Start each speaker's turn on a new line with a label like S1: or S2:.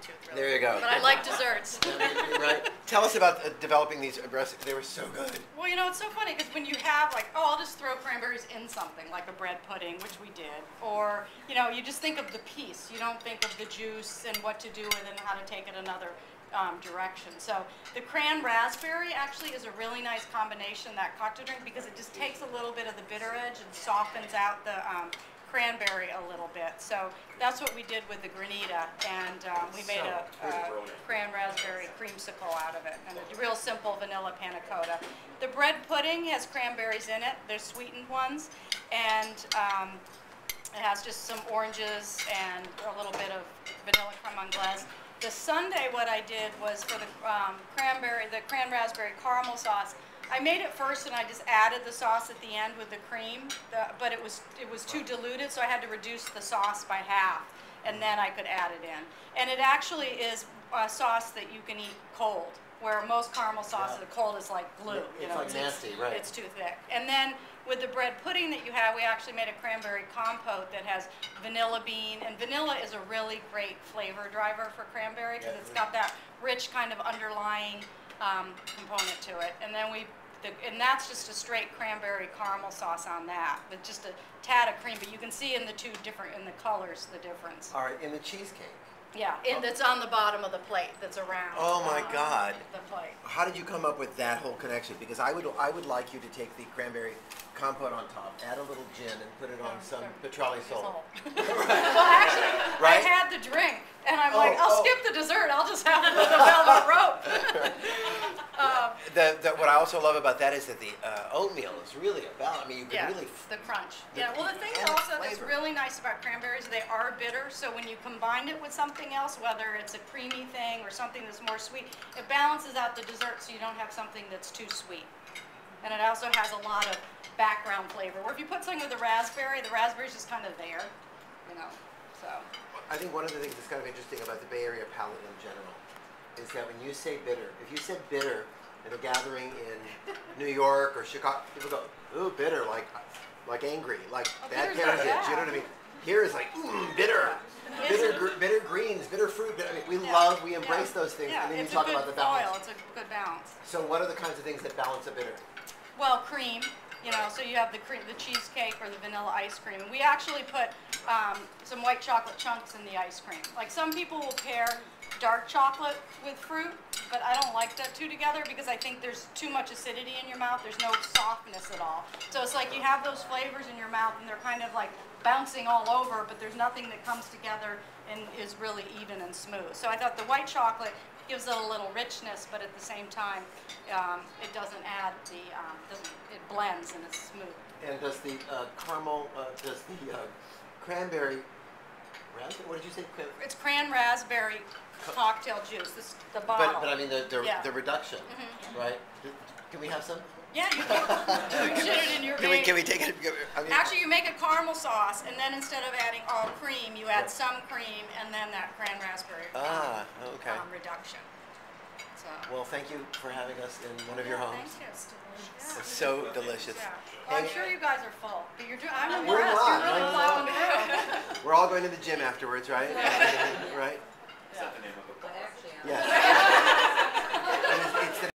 S1: tooth, really.
S2: There you go.
S1: But I like desserts.
S2: You're right. Tell us about developing these recipes. They were so good.
S1: Well, you know, it's so funny because when you have like, oh, I'll just throw cranberries in something like a bread pudding, which we did, or, you know, you just think of the piece. You don't think of the juice and what to do with it and how to take it another direction. So the cran raspberry actually is a really nice combination, that cocktail drink, because it just takes a little bit of the bitter edge and softens out the cranberry a little bit. So that's what we did with the granita, and we made a cran raspberry creamsicle out of it, and a real simple vanilla panna cotta. The bread pudding has cranberries in it. They're sweetened ones, and it has just some oranges and a little bit of vanilla creme anglaise. The sundae, what I did was for the cran raspberry caramel sauce, I made it first and I just added the sauce at the end with the cream, but it was too diluted, so I had to reduce the sauce by half, and then I could add it in. And it actually is a sauce that you can eat cold, where most caramel sauces cold is like glue.
S2: It's like nasty, right?
S1: It's too thick. And then with the bread pudding that you have, we actually made a cranberry compote that has vanilla bean, and vanilla is a really great flavor driver for cranberry because it's got that rich kind of underlying component to it. And then and that's just a straight cranberry caramel sauce on that, with just a tad of cream. But you can see in the in the colors, the difference.
S2: All right, in the cheesecake.
S1: Yeah, that's on the bottom of the plate. That's around.
S2: Oh my God!
S1: The plate.
S2: How did you come up with that whole connection? Because I would like you to take the cranberry compote on top, add a little gin, and put it on some petroli sole.
S1: Well, actually, I had the drink, and I'm like, I'll skip the dessert. I'll just have the velvet rope.
S2: What I also love about that is that the oatmeal is really about. I mean, you can really
S1: the crunch. Well, the thing also that's really nice about cranberries, they are bitter. So when you combine it with something else, whether it's a creamy thing or something that's more sweet, it balances out the dessert, so you don't have something that's too sweet. And it also has a lot of background flavor. Where if you put something with the raspberry's just kind of there, you know. So.
S2: I think one of the things that's kind of interesting about the Bay Area palate in general is that when you say bitter, if you said bitter at a gathering in New York or Chicago, people go, ooh, bitter, like angry, like bad parentage. You know what I mean? Here is like, bitter. Bitter greens, bitter fruit. I mean, we embrace those things, and then you talk about the balance.
S1: It's a good balance.
S2: So what are the kinds of things that balance a bitter?
S1: Well, cream, you know, so you have the cheesecake or the vanilla ice cream. And we actually put some white chocolate chunks in the ice cream. Like some people will pair dark chocolate with fruit, but I don't like that two together because I think there's too much acidity in your mouth. There's no softness at all. So it's like you have those flavors in your mouth and they're kind of like bouncing all over, but there's nothing that comes together and is really even and smooth. So I thought the white chocolate gives it a little richness, but at the same time, it doesn't add it blends and it's smooth.
S2: And does the caramel, does the cranberry, what did you say?
S1: It's cran raspberry cocktail juice. This is the bottle.
S2: But I mean the reduction, right? Can we have some?
S1: Yeah, you can. You should it in your bag.
S2: Can we take it? I mean,
S1: actually, you make a caramel sauce, and then instead of adding all cream, you add some cream, and then that cran raspberry reduction. So.
S2: Well, thank you for having us in one of your homes.
S1: Thank you. It's delicious.
S2: It's so delicious.
S1: Yeah. Well, I'm sure you guys are full. I'm
S2: We're
S1: impressed.
S2: not.
S1: You're really plowing through.
S2: We're all going to the gym afterwards, right? Right?
S3: Is that the name of the book?
S2: Yes.